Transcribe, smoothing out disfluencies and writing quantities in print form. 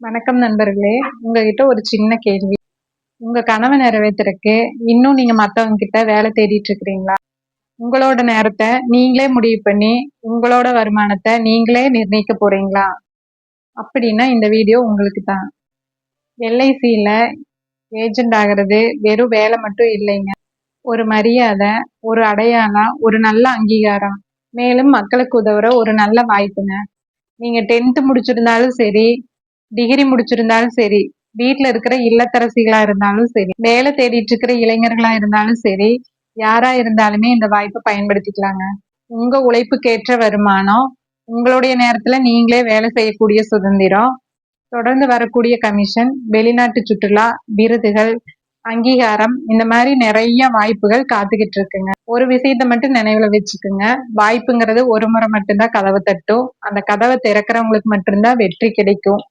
வணக்கம் நண்பர்களே. உங்ககிட்ட ஒரு சின்ன கேள்வி. உங்க கனவை நிறைவேத்துறக்கு இன்னும் நீங்க மத்தவங்க கிட்ட வேலை தேடிட்டு இருக்கிறீங்களா? உங்களோட நேரத்தை நீங்களே முடிவு பண்ணி உங்களோட வருமானத்தை நீங்களே நிர்ணயிக்க போறீங்களா? அப்படின்னா இந்த வீடியோ உங்களுக்கு தான். எல்ஐசியில ஏஜென்ட் ஆகிறது வெறும் வேலை மட்டும் இல்லைங்க. ஒரு மரியாதை, ஒரு அடையாளம், ஒரு நல்ல அங்கீகாரம், மேலும் மக்களுக்கு உதவுற ஒரு நல்ல வாய்ப்புங்க. நீங்க 10th முடிச்சிருந்தாலும் சரி, டிகிரி முடிச்சிருந்தாலும் சரி, வீட்ல இருக்கிற இல்லத்தரசிகளா இருந்தாலும் சரி, வேலை தேடிட்டு இருக்கிற இளைஞர்களா இருந்தாலும் சரி, யாரா இருந்தாலுமே இந்த வாய்ப்பை பயன்படுத்திக்கலாங்க. உங்க உழைப்புக்கேற்ற வருமானம், உங்களுடைய நேரத்துல நீங்களே வேலை செய்யக்கூடிய சுதந்திரம், தொடர்ந்து வரக்கூடிய கமிஷன், வெளிநாட்டு சுற்றுலா, விருதுகள், அங்கீகாரம், இந்த மாதிரி நிறைய வாய்ப்புகள் காத்துக்கிட்டு இருக்குங்க. ஒரு விஷயத்த மட்டும் நினைவுல வச்சுக்குங்க. வாய்ப்புங்கிறது ஒரு முறை மட்டும்தான் கதவை தட்டும். அந்த கதவை திறக்கிறவங்களுக்கு மட்டும்தான் வெற்றி கிடைக்கும்.